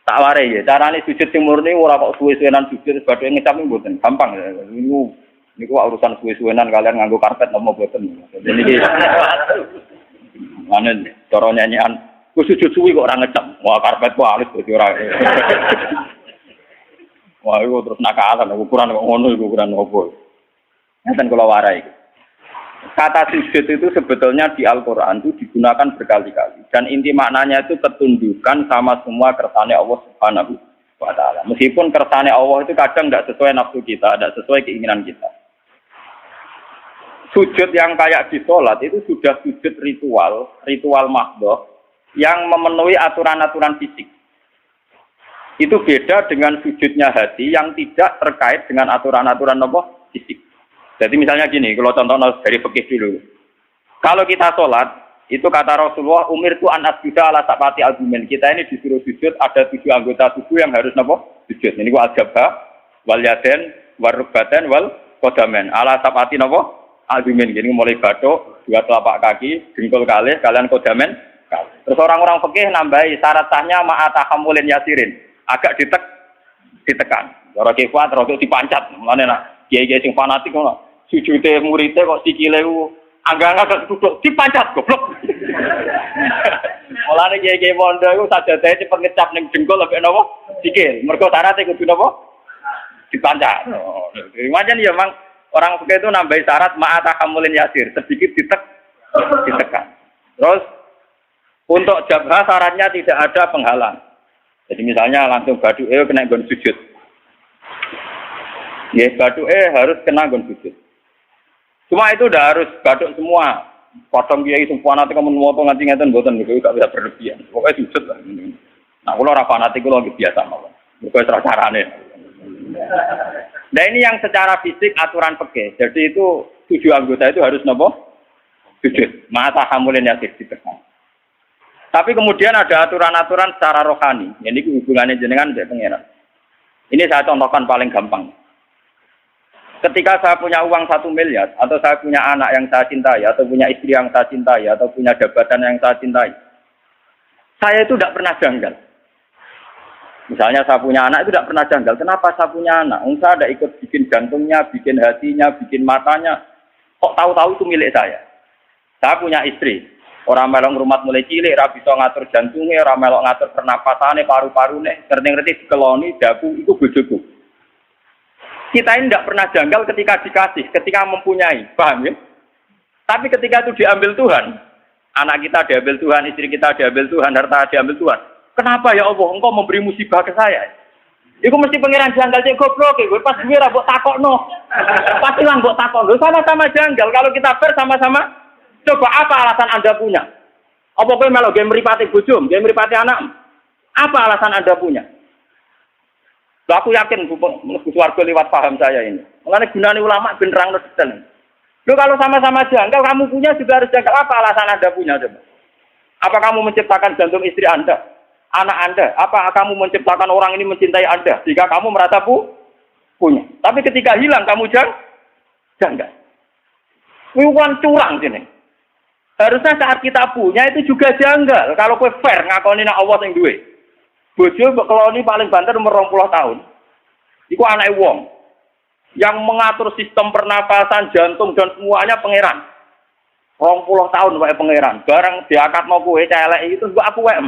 Tak warai ya, carane sujud sing murni ora kok suwe-suwenan sujud badhe ngecap mboten. Gampang ya. Niku urusan suwe-suwenan kalian nganggo karpet nopo mboten. Jadi niki manen cara nyanyian ku sujud suwi kok ora ngecap. Wah karpet ku halus dadi ora. Wah iku terus nakalan ukuran kok ngono iku ukuran opo. Ngeten kula warai. Kata sujud itu sebetulnya di Al-Quran itu digunakan berkali-kali. Dan inti maknanya itu ketundukan sama semua kersane Allah Subhanahu wa Ta'ala. Meskipun kersane Allah itu kadang tidak sesuai nafsu kita, tidak sesuai keinginan kita. Sujud yang kayak di sholat itu sudah sujud ritual mahdoh yang memenuhi aturan-aturan fisik. Itu beda dengan sujudnya hati yang tidak terkait dengan aturan-aturan fisik. Jadi misalnya gini, kalau contoh dari fikih dulu. Kalau kita sholat, itu kata Rasulullah, umir itu anas juda ala sapati argumen. Kita ini disuruh sujud, ada 7 anggota tubuh yang harus sujud. Ini ku al-jabha, wal yaden, wal rukbaten, wal kodamen. Ala sapati argumen. Jadi mulai batuk, 2 telapak kaki, dengkul kalih, kalian kodamen. Terus orang-orang fikih nambahi syarat sahnya ma'atahamulin yasirin. Agak ditekan. Orang kifat, orang dipancat. Mana kiai-kiai sing fanatik ngono. Sujude muridé kok sikile ku angga-angga duduk dipancat goblok. Mulane kiai-kiai pondok iku sajadahe cepet ngecap ning jengkol ambek napa? Sikil. Mergo syaratnya kudu napa? Dipancat. Macam ya Mang, orang fikih itu nambahi syarat ma'atahamulin yasir, sedikit ditekan. Terus untuk jabha syaratnya tidak ada penghalang. Jadi misalnya langsung baduke kena nggon sujud. Ya, baduke harus kena nggon sujud. Cuma itu udah harus baduk semua. Potong kiai semua nanti kamu moto nganti ngeten mboten niku gak bisa berlebihan. Pokoknya sujud lah. Nah, kula ora fanatik kula nggih biasa mawon. Niku wis carane. Nah, ini yang secara fisik aturan fikih. Jadi itu 7 anggota itu harus napa? Sujud. Mata hamulin yasir ditekan. Tapi kemudian ada aturan-aturan secara rohani. Ini hubungannya jenengan dengan pangeran. Ini saya contohkan paling gampang. Ketika saya punya uang 1 miliar, atau saya punya anak yang saya cintai, atau punya istri yang saya cintai, atau punya jabatan yang saya cintai, saya itu tidak pernah janggal. Misalnya saya punya anak itu tidak pernah janggal. Kenapa saya punya anak? Saya ada ikut bikin jantungnya, bikin hatinya, bikin matanya. Kok tahu-tahu itu milik saya? Saya punya istri. Orang melok rumah mulai cilik, ora bisa ngatur jantungnya, orang melok ngatur pernapasannya, paru-parune, ngerti-ngerti dikeloni, daku, itu bojoku. Kita ini tidak pernah janggal ketika dikasih, ketika mempunyai, paham ya? Tapi ketika itu diambil Tuhan, anak kita diambil Tuhan, istri kita diambil Tuhan, harta diambil Tuhan. Kenapa ya Allah, engkau memberi musibah ke saya? Iku mesti pangeran janggal cek goblok, gue pas gue ra mbok takokno. Pasti lah mbok takokno, sama-sama janggal. Kalau kita fair sama-sama, coba apa alasan Anda punya? Apa kowe melok game mripate bojomu, game mripate anak? Apa alasan Anda punya? Lah aku yakin mlebu swarga lewat paham saya ini. Mengenai gunane ulama ben nerangno detail. Lho kalau sama-sama janggal, kamu punya juga harus janggal. Apa alasan Anda punya coba? Apa kamu menciptakan jantung istri Anda, anak Anda? Apa kamu menciptakan orang ini mencintai Anda sehingga kamu merasa punya? Tapi ketika hilang kamu janggal. Wiwan curang sini. Harusnya saat kita punya itu juga janggal. Kalau kowe fair ngakoni nek Allah sing duwe. Bojo keloni paling banter umur 20 tahun. Iku anake wong yang mengatur sistem pernapasan, jantung dan semuanya pangeran. 20 tahun wae pangeran. Bareng diakatno kowe celek itu mbok aku wae.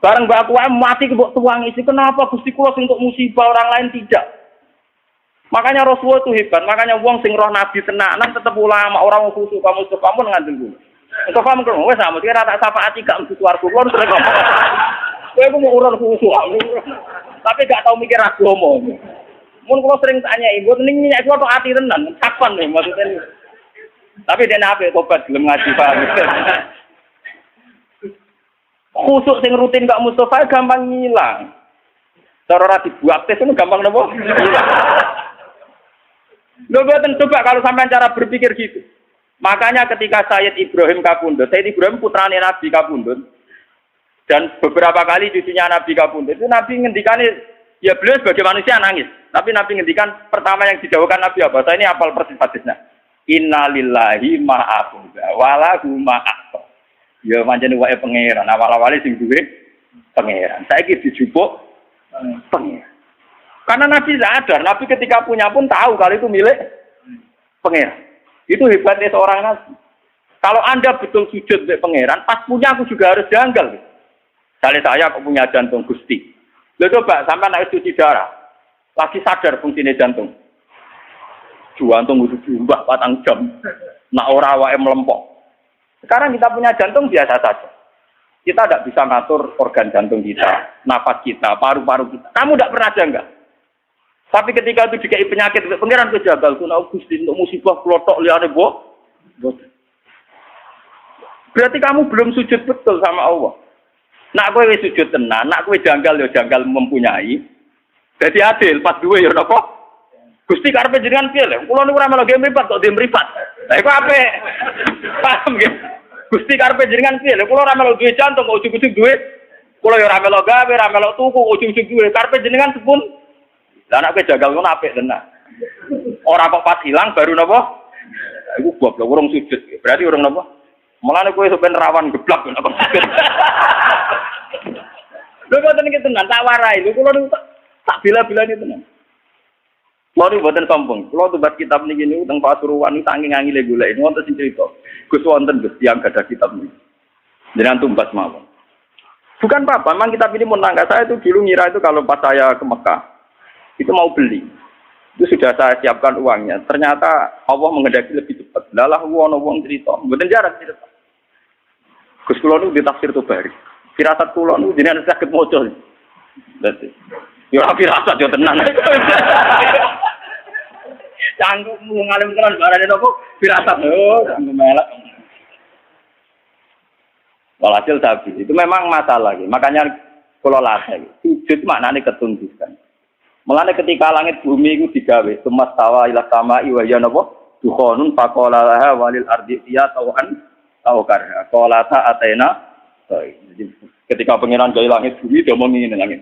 Bareng mbok aku wae mati mbok tuang isi. Kenapa Gusti kula sing untuk musibah orang lain tidak? Makanya Rasulullah itu hebat. Makanya wong sing roh nabi tenanan tetep ulama, orang khusus kamu ngandel kulo. Untuk kamu kan, wes sama dia rata syafaat gak mesti keluar keluar terus ngomong. Kowe mau urun khusus, tapi gak tahu mikir agama. Mun kalau sering tanya ibu, ning minyak itu atau hati tenan, kapan nih maksudnya? Tapi dia nape tobat belum ngaji paham. Khusus sing rutin gak Mustafa gampang ngilang. Cara ora dibuat tes itu gampang nopo? Lho boten coba kalau sampean cara berpikir gitu. Makanya ketika Sayyid Ibrahim Kapundhut, Sayyid Ibrahim putrane Nabi Kapundhut, dan beberapa kali cucunya Nabi Kapundhut, itu Nabi ngendikane, ya beliau sebagai manusia nangis, tapi Nabi ngendikan pertama yang dijauhkan Nabi apa? Saya ini hafal persis hadisnya. Inna lillahi ma'afuda, walahu ma'afuda. Ya manjane wae pangeran, awal-awale sing duwe pangeran. Saiki dijupuk pangeran. Karena Nabi sadar, Nabi ketika punya pun tahu kalau itu milik pangeran. Itu hebatnya seorang Nabi. Kalau Anda betul sujud milik pangeran, pas punya aku juga harus janggal. Misalnya saya kok punya jantung Gusti. Lalu coba sampai naik cuci darah, lagi sadar fungsinya jantung. Jantung itu jumlah 4 jam. Nak ora wae melempok. Sekarang kita punya jantung biasa saja. Kita tidak bisa ngatur organ jantung kita, napas kita, paru-paru kita. Kamu tidak pernah janggal. Tapi ketika itu dikai penyakit, pangeran kejagal, kuna Gusti untuk musibah klotok liane bo. Berarti kamu belum sujud betul sama Allah. Nak kowe wis sujud tenan, nak kowe janggal ya janggal mempunyai. Jadi adil pas duwe ya napa? Gusti karepe jenengan piye lho? Kula niku ora melu game mripat kok dem mripat. Lah iku apik. Paham nggih? Gusti karepe jenengan piye lho? Kula ora melu duwe jantung kok ujug-ujug duwe. Kula ya ora melu gawe, ora melu tuku kok ujug-ujug duwe. Karepe jenengan sepun. Lah nek kowe jagal ngono apik tenan. Ora kok pas hilang baru napa? Iku goblok urung sujud. Berarti urung napa? Mulane kowe sampean rawan geblak nek kok sujud. Lho boten iki tenan tak warai. Lho kula tak bila-bilane tenan. Kula niku boten sombong. Kula tumbas kitab niki niku teng Pasuruan niku saking angile golek. Wonten sing crita. Gus wonten Gus tiyang gadah kitab niki. Jenengan tumbas mawon. Bukan apa-apa, memang kitab ini menangga. Saya itu dulu ngira itu kalau pas saya ke Mekah itu mau beli. Itu sudah saya siapkan uangnya. Ternyata Allah menghendaki lebih cepat. Lalah wong cerita. Mboten jarak cerita. Gus kula niku di tafsir Tobari. Firasat kula niku jenengan saged maca. Dadi yo firasat yo tenan. Canggung ngalim tenan barane nopo firasat yo melek. Walhasil sapi itu memang masalah gitu. Makanya kula latih. Sujud maknane ketundukan. Mulane ketika langit bumi itu digawe, semastawa ila sama'i wa ya napa? Dukhonun faqala laha walil ardi ya tawan tawkarha. Qala ta'atena. Ketika pangeran gawe langit bumi dia ngomong ngene langit.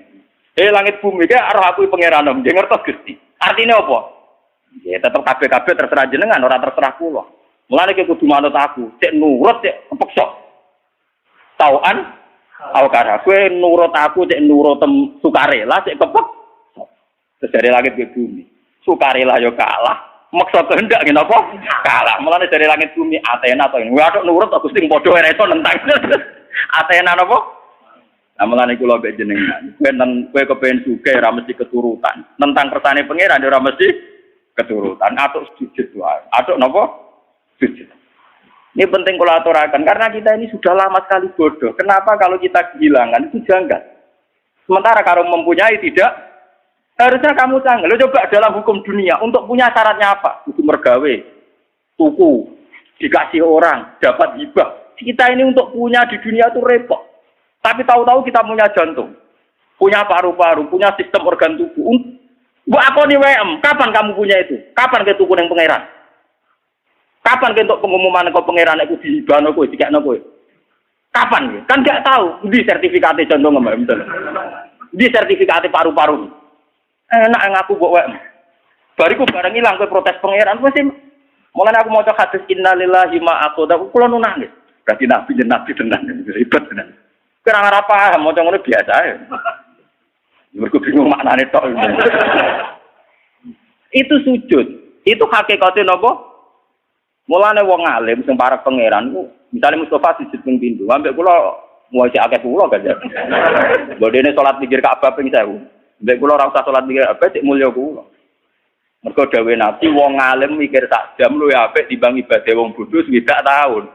Langit bumi ki arep aku pangeran nang ngertos Gusti. Artine apa? Ya tetep kabeh-kabeh terserah jenengan ora terserah kula. Mulane ki kudu manut aku, cek nurut cek kepeksa. Tawan tawkarha. Kowe nurut aku cek nurut sukarela cek kepek. Terus dari langit ke bumi. Sukarela yo kalah. Maksa kehendak ngene apa? Kalah. Mulane dari langit bumi Athena to. Waduh nurut aku sing padha ora iso nentang. Athena napa? Nah mulane kula mbek jenengan. Kowe kepengin sugih ora mesti keturutan. Nentang kersane pangeran ora mesti keturutan. Atuk sujud wae. Atuk napa? Sujud. Ini penting kula aturaken karena kita ini sudah lama sekali bodoh. Kenapa kalau kita kehilangan itu janggal? Sementara kalau mempunyai tidak harusnya kamu canggih. Lo coba dalam hukum dunia untuk punya syaratnya apa? Kudu mergawe, tuku, dikasih orang, dapat hibah. Kita ini untuk punya di dunia itu repot. Tapi tahu-tahu kita punya jantung, punya paru-paru, punya sistem organ tubuh. Bu aku nih WM, kapan kamu punya itu? Kapan ke tuku yang pangeran? Kapan ke untuk pengumuman kau pangeran aku dihibahno kowe, dikekno kowe? Kapan? Kan nggak tahu. Di sertifikatnya jantung mbak misalnya. Di sertifikatnya paru-paru. Enak ngaku mbok wae. Bariku bareng ilang kowe protes pangeran mesti mulane aku maca hadis innalillahi ma aqada kula nu nangis. Berarti nabi tenan ribet tenan. Kira ora paham maca ngono biasa ae. Mergo bingung maknane tok. Itu sujud. Itu hakikate napa? Mulane wong alim sing para pangeran ku misale Mustofa sujud ping pindho, ambek kula mau cek akeh kula kan. Bodene salat pikir Ka'bah ping 1000. Mbek kula ora usah salat mikir apa cek mulya kula. Mergo dawuh Nabi wong alim mikir sak jam luwih apik timbang ibadah wong bodho swidak taun.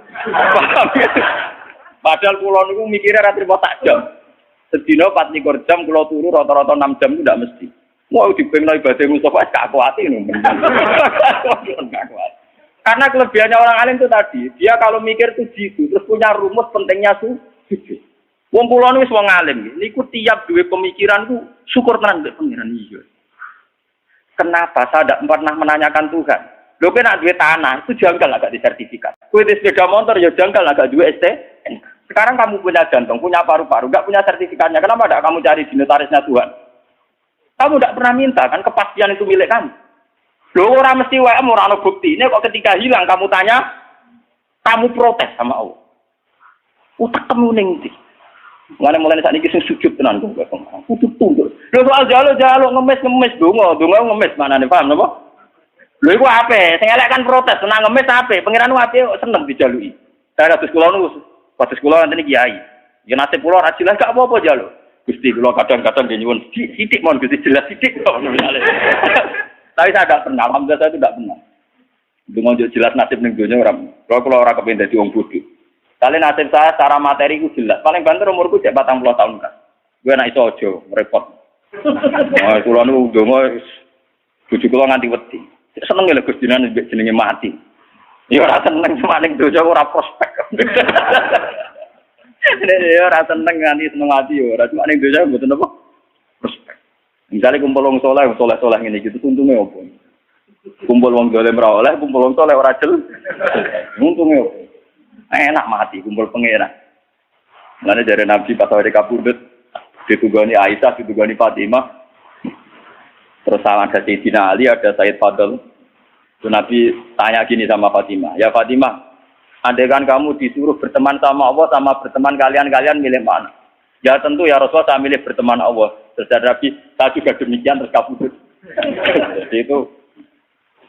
Padahal kula niku mikire ora trimo sak jam. Sedina 24 jam kula turu rata-rata 6 jam itu ndak mesti. Mau dipengno ibadah Mustafa gak kuati ngono. Karena kelebihannya orang alim itu tadi, dia kalau mikir tuh jitu, terus punya rumus pentingnya sujud. Wong kula niku wis wong alim, niku tiap duwe pemikiran ku syukur tenan mbek pangeran iya. Kenapa saya tidak pernah menanyakan Tuhan? Lho kowe nek duwe tanah itu janggal agak di sertifikat. Kowe di sepeda motor ya janggal agak duwe STNK. Sekarang kamu punya jantung, punya paru-paru, enggak punya sertifikatnya. Kenapa tidak kamu cari di notarisnya Tuhan? Kamu tidak pernah minta kan kepastian itu milik kamu. Lho ora mesti wae ora ono buktine kok ketika hilang kamu tanya, kamu protes sama Allah. Utak kamu ning ndi? Mulane mulane sakniki sing sujud tenan kok. Kudu tunduk. Lho soal jaluk ngemis donga ngemis manane paham napa? Lho iku ape? Sing elek kan protes, senang ngemis ape? Pangeran ape seneng dijaluki. Saya kados kula ngene kiai. Ya nasib kula ra jelas gak apa-apa jaluk. Gusti kula kadang-kadang nyuwun sithik mon Gusti jelas sithik kok. Tapi saya tidak pernah, alhamdulillah saya tidak pernah. Dengan jelas nasib ning donya ora. Kalau ora kepengin dadi wong bodho. Kali nasib saya secara materi ku jelas. Paling banter umurku cek 40 tahun kan. Gue anak iso aja repot. Wah, kula nu ndonga bojo kula nganti wedi. Seneng lho Gusti jenenge mati. Ya ora seneng cuma ning donya ora prospek. Ya ora seneng nganti seneng ati ya ora cuma ning donya mboten apa prospek. Misalnya kumpul wong soleh ngene iki untunge opo? Kumpul wong dolim ora oleh, kumpul wong soleh ora jel. Untunge opo? Enak mati kumpul pangeran. Mulane jare Nabi pas awake kapundhut ditugani Aisyah, ditugani Fatimah. Terus ada Sayyidina Ali, ada Sayyid Fadl. Itu Nabi tanya gini sama Fatimah, "Ya Fatimah, andai kan kamu disuruh berteman sama Allah sama berteman kalian milih mana?" "Ya tentu ya Rasulullah saya milih berteman Allah." Terus Nabi, "Saya juga demikian," terus kabudut. Jadi itu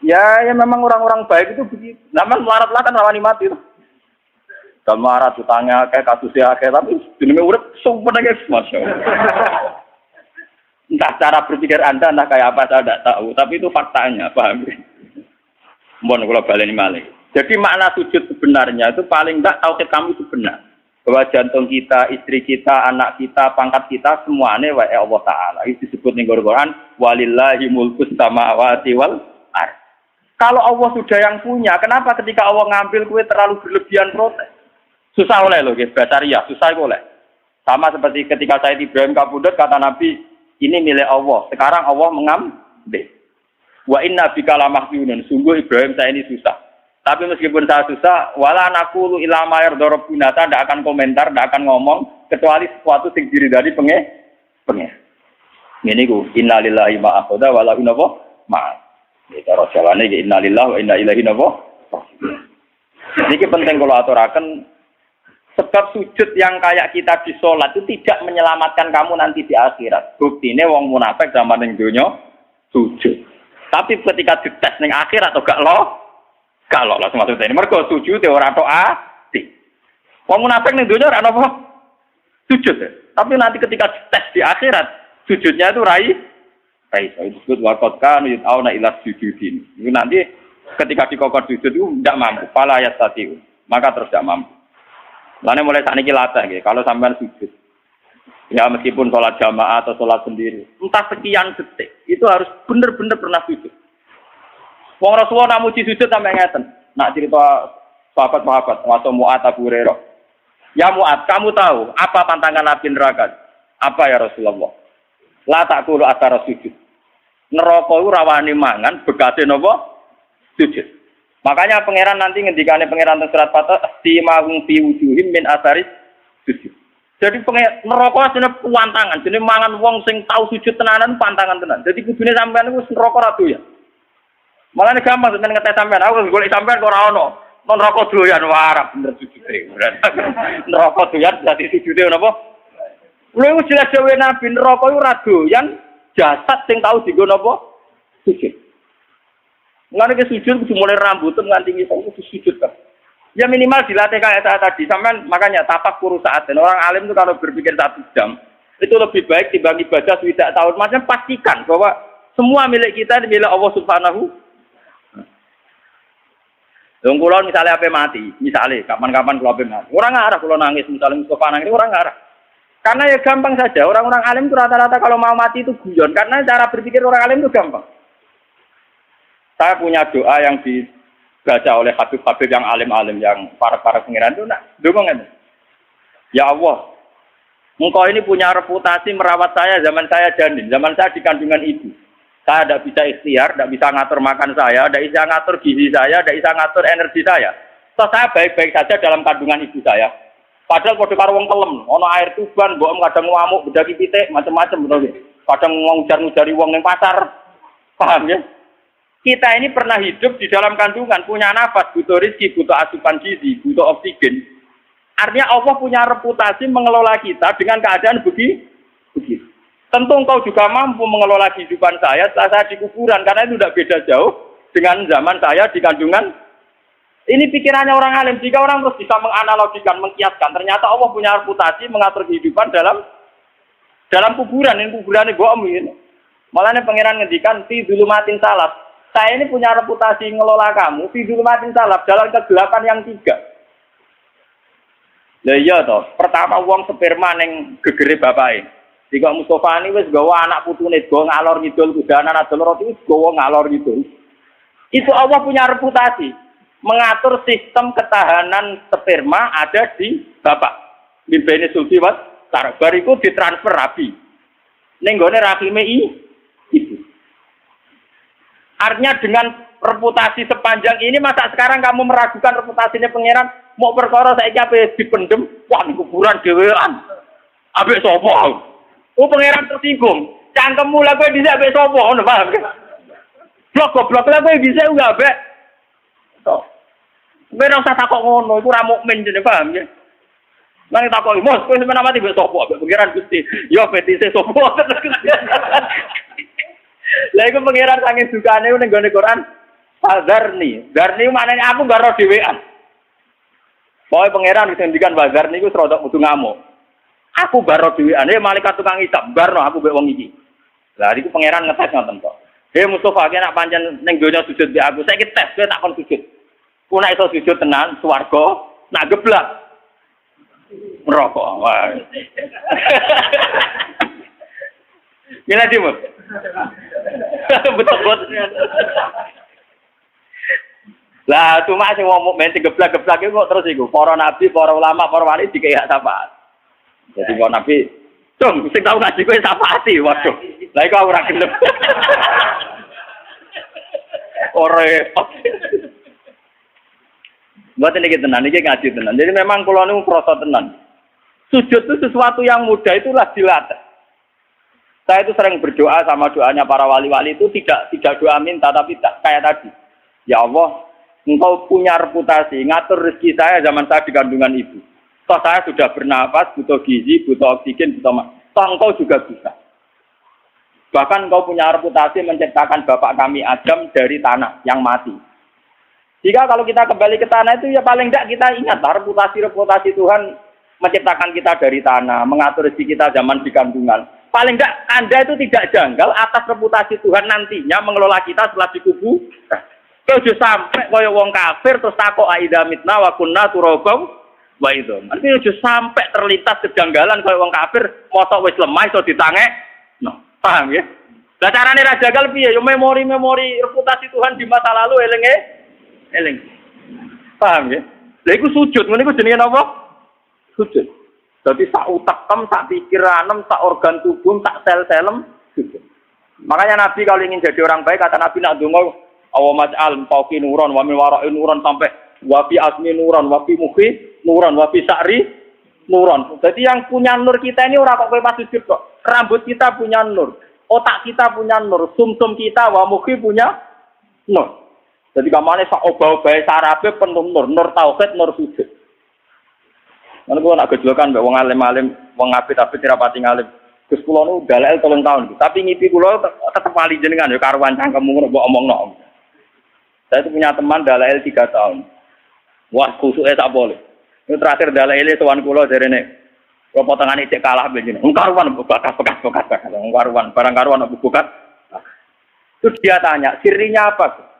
ya memang orang-orang baik itu begitu. Namun melarat-larat kan rawani mati itu. Kalau melarat utangnya kayak kasusnya kayak tapi jenenge urip sumpah nangis masyaallah. Entah cara berpikir Anda entah kayak apa saya tidak tahu, tapi itu faktanya, paham? Mohon kalau baleni malih. Jadi makna sujud sebenarnya itu paling enggak tauhid kamu itu benar. Bahwa jantung kita, istri kita, anak kita, pangkat kita semuanya wa Allah Ta'ala. Itu disebut ning Quran, walillahi mulkus samawati wal ardh. Kalau Allah sudah yang punya, kenapa ketika Allah ngambil kue terlalu berlebihan protes? Susah oleh loh, Basaria, susah oleh. Sama seperti ketika Sayyid Ibrahim kabudut, kata Nabi, ini milik Allah. Sekarang Allah mengambil. Wa inna bika lamahzunun. Sungguh Ibrahim saya ini susah. Tapi meskipun saya susah, wala naqulu illa ma yarda rabbuna, tidak akan komentar, tidak akan ngomong kecuali sesuatu sing diridani pengen. Ngene iku, innalillahi ma akhadha wa la innahu ma. Ya cara jawane iki innalillahi wa inna ilaihi raji'un. Iki penting kalau aturaken sebab sujud yang kayak kita di sholat itu tidak menyelamatkan kamu nanti di akhirat. Buktine wong munafik zaman ning donya sujud. Tapi ketika dites ning akhirat atau gak lo langsung masuk ini. Mergo sujud ora tok ati. Wong munafik ning donya ora apa? Sujud. Tapi nanti ketika dites di akhirat, sujudnya itu rai. Itu disebut waqad kan yutauna ila sujudin. Itu nanti ketika dikokor sujud itu tidak mampu, fala yastati. Maka terus tidak mampu. Lainnya mulai saat ini latih, gitu. Kalau sampai sujud, ya meskipun sholat jamaah atau sholat sendiri, entah sekian detik, itu harus benar-benar pernah sujud. Wong Rasulullah nak muji sujud sampai ngeten. Nak cerita sahabat-sahabat, waktu Mu'ad Abu Hurairah. Ya Mu'ad, kamu tahu apa pantangan Nabi neraka? Apa ya Rasulullah? La ta'kulu athara sujud. Neraka itu rawani mangan, bekate napa? Sujud. Makanya pangeran nanti ngendikane pangeran teng surat Fatah simahum fi wujuhim min atharis sujud. Jadi neraka asline pantangan, jenenge mangan wong sing tau sujud tenanan pantangan tenan. Jadi kudune sampean iku neraka ra doyan. Malane gampang sampean ngetes sampean, aku golek sampean kok ora ono. Non neraka doyan warap bener sujude. Neraka doyan dadi sujude napa? Lha iku jelas dhewe Nabi neraka iku ra doyan jasad sing tau dienggo napa? Sujud. Nggak ada sujud, mulai rambutnya nganti ngisong itu sujud kan. Ya minimal dilatih kayak saya tadi. Sampai makanya tapak kuru saat. Dan orang alim itu kalau berpikir 1 jam, itu lebih baik dibanding ibadah tidak tahun. Maksudnya pastikan bahwa semua milik kita milik Allah Subhanahu. Yang kalau misalnya apa mati, misalnya kapan-kapan kalau apa mati. Orang ngarah kalau nangis, misalnya Mustafa nangis, orang ngarah. Karena ya gampang saja. Orang-orang alim itu rata-rata kalau mau mati itu guyon. Karena cara berpikir orang alim itu gampang. Saya punya doa yang dibaca oleh habib-habib yang alim-alim, yang para pengiran itu, dongeng. Ya Allah, Engkau ini punya reputasi merawat saya zaman saya janin, zaman saya di kandungan ibu. Saya tidak bisa ikhtiar, tidak bisa ngatur makan saya, tidak bisa ngatur gizi saya, tidak bisa ngatur energi saya. So, saya baik-baik saja dalam kandungan ibu saya. Padahal kode karo wong kelem, ono air tuban, mbok kadang ngamuk, bedaki pitik, macam-macam betul. Kadang ngujar-ngujari wong ning pasar. Paham ya? Kita ini pernah hidup di dalam kandungan, punya nafas, butuh rezeki, butuh asupan gizi, butuh oksigen. Artinya Allah punya reputasi mengelola kita dengan keadaan begitu. Tentu engkau juga mampu mengelola kehidupan saya setelah saya di kuburan, karena itu tidak beda jauh dengan zaman saya di kandungan. Ini pikirannya orang alim. Jika orang terus bisa menganalogikan, mengkiaskan, ternyata Allah punya reputasi mengatur kehidupan dalam kuburan. Ini kuburan ini bohong ini. Malah pangeran ngendikan fi dzulumatin salaf. Saya ini punya reputasi ngelola kamu fi dzulumatin salaf dalam kegelapan yang 3. Lah iya toh, pertama wong sperma ning gegere bapake. Jika Mustafa ini wis gawa anak putune go ngalor ngidul kudanan adol roti gawa ngalor ngidul. Itu Allah punya reputasi mengatur sistem ketahanan sperma ada di bapak. Bimbene sulfi was bar iku ditransfer rabi. Ning gone rahime ibu. Artinya dengan reputasi sepanjang ini masa sekarang kamu meragukan reputasinya pangeran mau perkara saiki ape dipendem wah di kuburan dhewean. Ambek sapa? Oh pangeran tersinggung. Cangkemmu lha kowe dhisik ambek sapa ngono paham? Blok-blok lha kowe dhisik enggak ambek. Tok. Kowe ora usah takok ngono, iku ora mukmin jenenge paham ya. Nang takoki, "Mos, kowe sampeyan mati mbek sapa?" Ambek pangeran Gusti. Yo fetise sapa? Lah iku pangeran saking dukane ning gone Quran. Fadzarni. Darni maknane aku gak ro dhewean. Pokoke pangeran wis ngendikan fadzarni iku rada kudu ngamuk. Aku baro dhewean, malaikat tukang hisab, barno aku mbek wong iki. Lah iku pangeran ngetes ngoten kok. Mustafa, ki nek pancen ning donya sujud mbek aku, saiki tes kowe tak kon sujud. Ku nek iso sujud tenan swarga, nak geblak neraka. Wah. Gila dia, Mas. Betul-betul. Lah cuma sing wong mukmin sing geblak-geblak iku kok terus iku para nabi, para ulama, para wali dikek syafaat. Jadi kalau Nabi, dong, sing tahu ngaji kowe syafaati, waduh. Lah iku ora gelem. Ora. Buat ini tenan, ini ngaji tenan. Jadi memang kula niku krasa tenan. Sujud itu sesuatu yang mudah, itulah dilatih. Saya itu sering berdoa sama doanya para wali-wali itu tidak doa minta tapi kayak tadi. Ya Allah, Engkau punya reputasi ngatur rezeki saya zaman saya di kandungan ibu. Toh saya sudah bernapas, butuh gizi, butuh oksigen, butuh toh engkau juga bisa. Bahkan engkau punya reputasi menciptakan bapak kami Adam dari tanah yang mati. Jika kalau kita kembali ke tanah itu ya paling tidak kita ingat reputasi Tuhan menciptakan kita dari tanah, mengatur rezeki kita zaman di kandungan. Paling tidak Anda itu tidak janggal atas reputasi Tuhan nantinya mengelola kita setelah dikubur. Kau sudah sampai kaya wong kafir terus takok aida mitna wa kunna turabam. Wah itu, artinya sudah sampai terlintas kejanggalan kalau orang kafir, mosok wis lemah iso ditangek, no, paham ya? Lah carane ra jagal piye? Yo memori reputasi Tuhan di masa lalu eling. Paham ya? Lah iku sujud, ngene iku jenenge napa? Sujud. Dadi sak utekem, sak pikiranem, sak organ tubuh, sak sel-selem sujud. Makanya Nabi kalau ingin jadi orang baik kata Nabi nak donga awamaj'al fauqi nuran wa min wara'i nuran sampai wa fi asmi nuran wa fi mukhi nuran, wafi sa'ri, nuran. Jadi yang punya nur kita ini orang kok pas sujud kok. Rambut kita punya nur, otak kita punya nur, sumsum kita, wamuhi punya nur. Jadi kamane sak obah-obahe sarabe penuh nur tauhid, nur sujud. Lan kula nak gejolokan mbek wong alim-alim, wong apit-apit rapati ngalim. Gus kula nu dalel 3 tahun. Tapi ngipi kula tetep wali jenengan ya karuan cangkemmu mbok omongno. Saya itu punya teman dalel 3 tahun. Wah, kusuke tak boleh. Ini terakhir dalile sowan kula jarene kula potongane cek kalah benjine. Karuan bekas. Karuan, barang karuan bekas. Terus dia tanya, sirinya apa?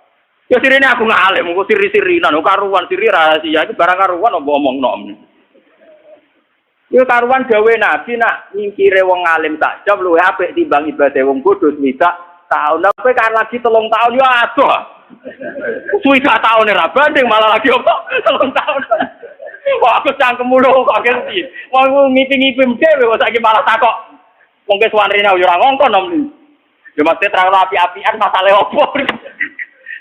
Ya sirinya aku ngalim, kok siri-sirinan, karuan siri rahasia itu barang karuan mbok omongno. Ya karuan gawe Nabi nak nyingkire wong alim tak jawab luwih apik timbang ibadah wong bodho swidak tahun. Tapi kan lagi 3 tahun ya adoh. Swidak tahun ora banding malah lagi apa? 3 tahun. Wah, aku cangkemmu lho kok ngerti. Wong ngipi-ngipi dhewe kok saiki malah takok. Wong ke suwanrene yo ora ngongkon nom. Yo mesti terang api-apian masalah opo.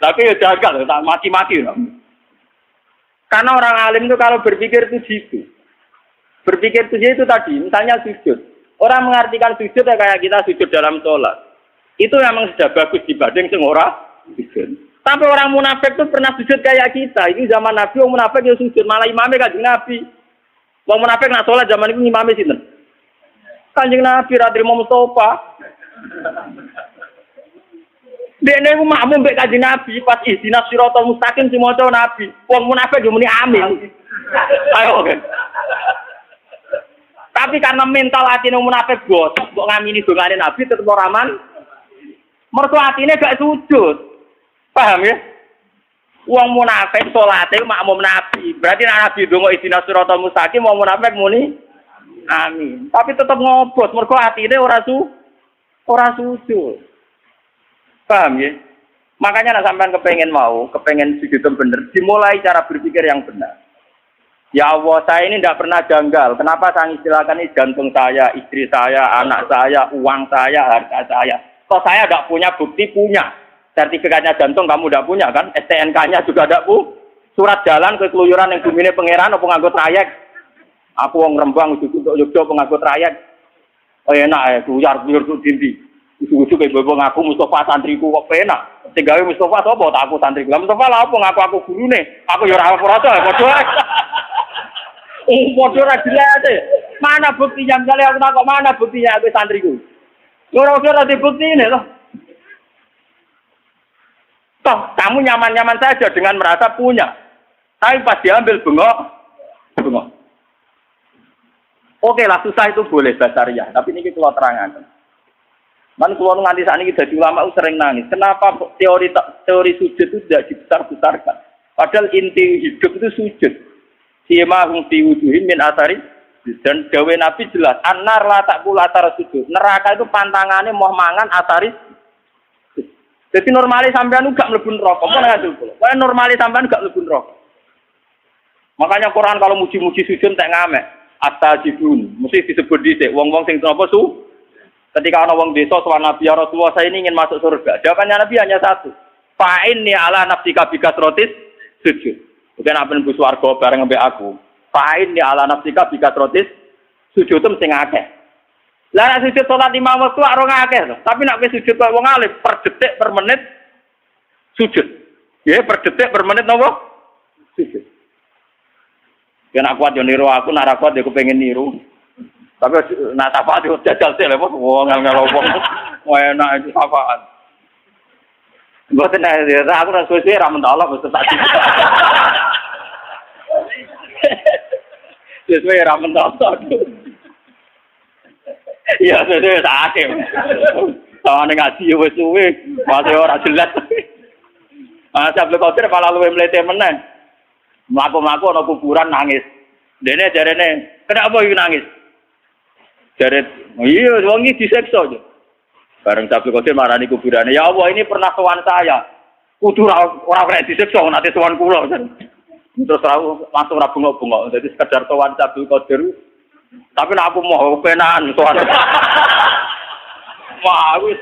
Tapi yo jagal tak maki-maki. Karena orang alim itu kalau berpikir itu gitu. Berpikir itu tadi, misalnya sujud. Orang mengartikan sujud ya kayak kita sujud dalam sholat. Itu memang sudah bagus dibanding sing ora sujud. Tapi orang munafik itu pernah sujud kayak kita. Ini zaman Nabi, orang munafik ya sujud. Malah imamnya kanjeng Nabi. Wong munafik nak salat zaman iku ngimami sinten? Kanjeng Nabi ra trimo Mustofa. Dene ku makmum mbek Kanjeng Nabi pas ihdinas siratal mustaqim sing maca Nabi. Wong munafik yo muni amin. Ayo oke. Tapi karena mental atine munafik gosok kok ngamini dongane Nabi tetep ora aman. Mergo atine gak sujud. Paham ya? Wong munafik salate makmum Nabi. Berarti nek Nabi donga ihdinas siratal mustaqim wong munafik muni amin. Tapi tetep ngobot mergo atine ora sujud. Paham ya? Makanya nek sampean kepengen sujud bener, dimulai cara berpikir yang benar. Ya Allah, saya ini tidak pernah janggal. Kenapa saya istilahkan ini jantung saya, istri saya, anak saya, uang saya, harta saya. Kok saya tidak punya bukti punya. Sertifikatnya jantung kamu tidak punya kan? STNK-nya juga tidak punya. Surat jalan ke keluyuran yang bumine pangeran apa nganggo trayek. Aku wong Rembang untuk Yogyo penganggo trayek. Oh enak ya, kuyar-kuyar ku dindi. Usu-usu kayak bobo ngaku Mustafa santriku kok penak. Tinggawe Mustafa sapa tak aku santriku. Mustafa lah apa ngaku aku gurune. Aku ya ora ora padha. Padha ra jelas. Mana buktinya? Misalnya aku takok mana buktinya aku santriku. Ora bukti ini loh. Toh, kamu nyaman-nyaman saja dengan merasa punya. Tapi pas diambil bengok. Oke lah, susah itu boleh basariah. Tapi ini kalau terangkan. Man kalau nganti saat ini jadi ulama sering nangis. Kenapa teori sujud itu tidak dibesar-besarkan? Padahal inti hidup itu sujud. Sima hum fi wujuhim min asari. Dan dawe Nabi jelas. Anar la taqul atar sujud. Neraka itu pantangannya mau mangan asari. Jadi normalis sampean gak mlebu neraka. Apa nang ngono? Kaya normalis sampean gak mlebu neraka. Makanya Quran kalau muji-muji sujud tak ngamek. Astajibun. Mesti disebut dhisik wong-wong sing napa su. Ketika ana wong desa sowan Nabi ya Rasulullah saya ini ingin masuk surga. Jawabannya Nabi hanya satu. Fa'inni ala nafsika bikasrotis sujud. Bukan apa nembus warga bareng mbek aku. Fa'inni ala nafsika bikasrotis sujud mesti akeh. Lah nek sujud salat 5 waktu ora ngakeh to. Tapi nek wis sujud kok wong alim per detik per menit sujud. Ya per detik per menit napa? Sujud. Yen aku kuat yo niru aku, nek ora kuat yo kepengin niru. Tapi nek syafaat yo jajal sih lho, wong ngel-ngel wong. Wah enak iki syafaat. Mboten aku ora suwe ra men Allah mesti tak. Sesuai ra men Allah. Iya, sesuai sakit. Tawane ngaji yo wis suwe, masih ora jelas. Ah, Abdul Qadir malah luwe mlete meneh. Mlaku-mlaku ana kuburan nangis. Dene jarene, kenapa iki nangis? Jare, iya wong iki disiksa aja. Bareng Abdul Qadir marani kuburane, ya Allah ini pernah sowan saya. Kudu ora kena disiksa nanti sowan kula. Terus langsung ra bengok-bengok. Jadi sekedar sowan Abdul Qadir. Tapi nek aku mau penahan sowan. Wah, wis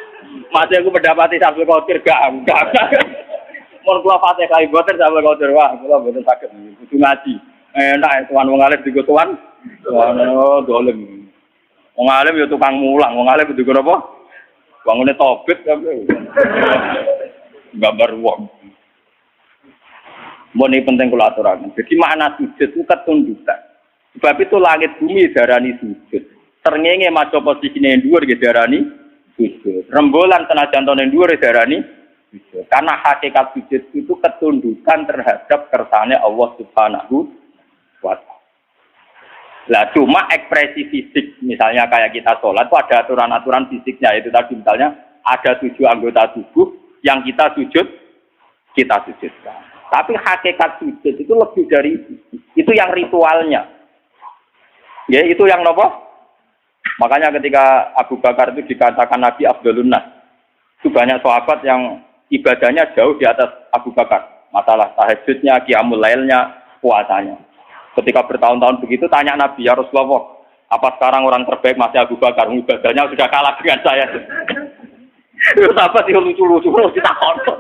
masih aku mendapati Abdul Qadir gak. Mun kula Fatihah boten Abdul Qadir wah, kula boten saged kudu ngaji. Enak sowan wong alim digo sowan. Ono dolem. Wong alim ya tukang mulang, wong alim digo apa? Bangune tobit kabeh. Gambar wong. Ini penting kula aturaken. Jadi makna sujud itu ketundukan. Sebab itu langit bumi darani sujud. Srengenge maca posisine dhuwur nggih darani sujud. Rembolan senajan tone dhuwur darani sujud. Karena hakikat sujud itu ketundukan terhadap kersane Allah Subhanahu wa taala. Lah cuma ekspresi fisik, misalnya kayak kita sholat itu ada aturan-aturan fisiknya. Itu tadi misalnya ada 7 anggota tubuh yang kita sujudkan. Tapi hakikat sujud itu lebih dari itu yang ritualnya. Ya itu yang nopo. Makanya ketika Abu Bakar itu dikatakan Nabi Abdulun Nas, itu banyak sahabat yang ibadahnya jauh di atas Abu Bakar. Masalah tahajudnya, qiyamul lailnya, puasanya. Ketika bertahun-tahun begitu tanya Nabi, ya Rasulullah, apa sekarang orang terbaik masih Abu Bakar? Ibadahnya sudah kalah dengan saya. Sahabat itu lucu-lucu kita kotor.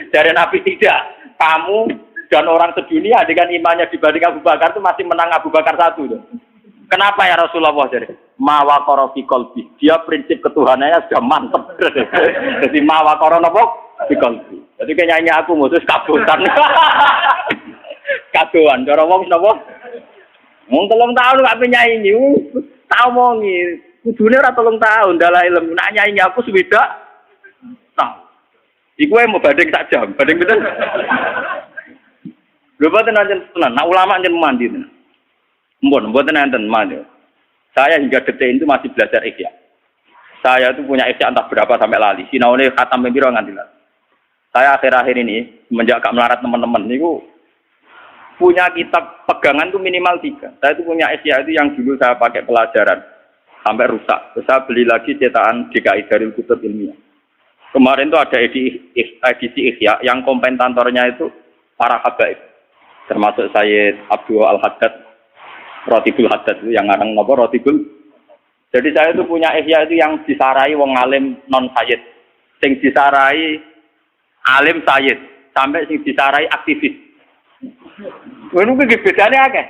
Dari Nabi tidak, kamu dan orang sedunia dengan imannya dibanding Abu Bakar itu masih menang Abu Bakar satu. Kenapa ya Rasulullah? Jadi mawakoro fi qalbi. Dia prinsip ketuhanannya sudah mantap. Jadi mawakoro apa? Fi qalbi. Jadi kayaknya aku mutus kabutan. Kaduan, cara wong napa? Wong 3 tahun gak penyanyi, tau mongi. Kudune ora 3 tahun dalah ilmu. Nak nyanyi aku swidak. Nah. Iku mau banding sak jam, banding bener. Lho boten nanten tenan, nak ulama njen mandi tenan. Mboten nanten mandi. Saya hingga detik itu masih belajar ihya. Saya itu punya ihya entah berapa sampai lali. Sinaune khatam piro nganti lali. Saya akhir-akhir ini semenjak gak melarat teman-teman niku punya kitab pegangan tuh minimal 3. Saya itu punya ihya itu yang dulu saya pakai pelajaran sampai rusak. Terus saya beli lagi cetakan DKI Darul Kutub Ilmiah. Kemarin tuh ada edisi ihya yang komentatornya itu para habaib. Termasuk Sayyid Abdul Al-Haddad, Rotibul Haddad itu yang ngarang napa Rotibul. Jadi saya itu punya ihya itu yang disarai wong alim non sayyid. Sing disarai alim sayyid sampai sing disarai aktivis. Ngono kuwi bedane akeh.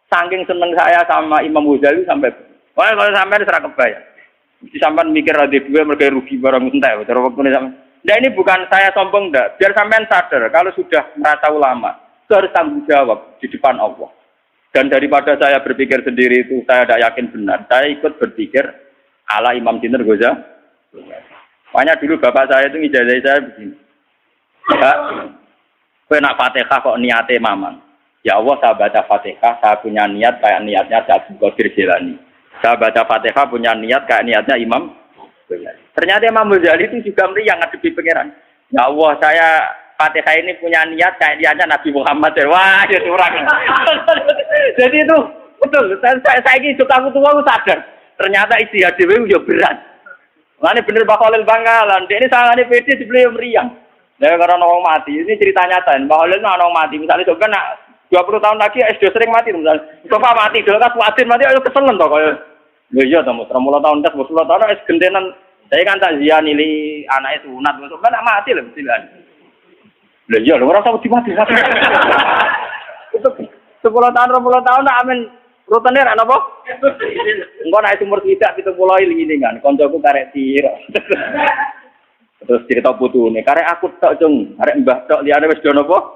Saking seneng saya sama Imam Ghazali sampai wah kalau sampai ora kebayang. Mesti sampean mikir ada dua mereka rugi barang entek cara waktu ini sampean. Nah ini bukan saya sombong ndak, biar sampean sadar kalau sudah merasa ulama, itu harus tanggung jawab di depan Allah. Dan daripada saya berpikir sendiri itu saya tidak yakin benar, saya ikut berpikir ala Imam Sinten Ghazali. Makanya dulu bapak saya itu ngijazah saya begini. Pak, kowe nak Fatihah kok niate mamang. Ya Allah saya baca Fatihah, saya punya niat kayak niatnya Syekh Qadir Jilani. Saya baca Fatihah punya niat kayak niatnya Imam Ghazali. Ternyata Imam Ghazali itu juga meriang ngadepi pangeran. Ya Allah, saya Fatihah ini punya niat kayak niatnya Nabi Muhammad. Wah, ya curang. Jadi itu betul. Saya ini suka aku tua sadar. Ternyata ijtihad dhewe yo berat. Mane bener Mbah Khalil Bangkalan. Dia ini sangane PD dibeli meriang. Nah, karena orang mati. Ini cerita nyata. Mbah Khalil orang mati. Misalnya coba nak 20 tahun lagi SD sering mati misalnya. Coba mati dulu kan kuatin mati ayo keselen toh kaya. Lho iya to, 30 tahun tes 10 tahun wis gentenan. Saya kan tak zian nili anake sunat besok kan mati lho mesti kan. Lho iya lho ora usah mati. 10 tahun 20 tahun nak amin rutene ra napa? Engko nek umur tidak 70 iling-ilingan kancaku karek tira. Terus cerita putune, karek aku tok cung, arek mbah tok liyane wis do napa?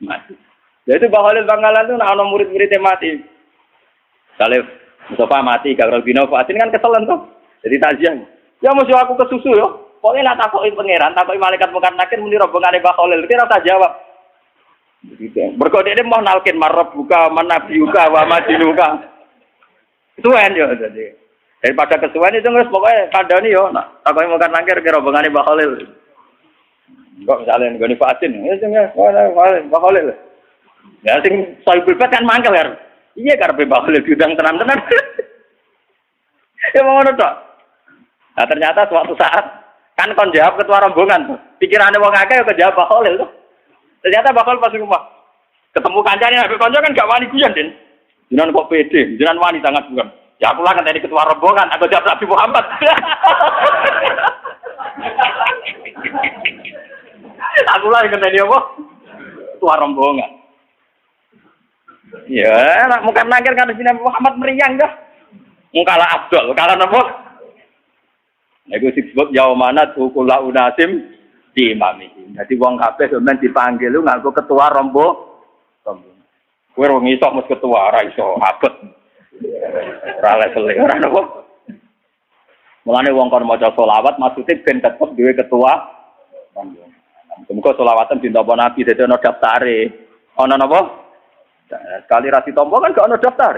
Mati. Jadi Mbah Khalil Bangkalan itu ana murid-muridnya mati. Saleh Mustafa mati, Gagal Bino Fatin kan keselen tuh. Jadi takziah. Ya mesti aku kesusu yo. Pokoknya nak takoki pangeran, takoki malaikat Munkar Nakir muni rombongane Mbah Khalil, kira tak jawab. Begitu. Mergo dene mau nalkin marab buka manabiuka wa madinuka. Kesuwen yo jadi. Daripada kesuwen itu wis pokoke kandhani yo nak takoki Munkar Nakir kira rombongane Mbah Khalil. Kok misalnya nggone Fatin, ya sing Mbah Khalil. Ya sing soibul bet kan mangkel kan. Iya karepe bakal diundang tenan-tenan. Ya ngono tok. Nah ternyata suatu saat kan kon jawab ketua rombongan. Pikirane wong akeh kok jawab bakal tuh. Ternyata bakal pas rumah. Ketemu kancane nek kanca kan gak wani guyon, Den. Jenengan kok pede, jenengan wani sangat bukan. Ya aku lah kan tadi ketua rombongan, aku jawab Nabi Muhammad. Aku lah kan tadi apa? Ketua rombongan. Ya, nak Munkar Nakir kan sini Muhammad meriang dah. Mungkala Abdul, kala napa? Nek disebut yaumana tukula unasim di imami. Jadi wong kabeh sampeyan dipanggil lu nganggo ketua rombongan. Kowe wong iso mus ketua ora iso abet. Ora level ora napa. Mulane wong kon maca selawat maksude ben tetep duwe ketua rombongan. Muga selawatan dintampa Nabi dadi ana daftare. Ana napa? Sekali rasi tombol kan gak ada daftar.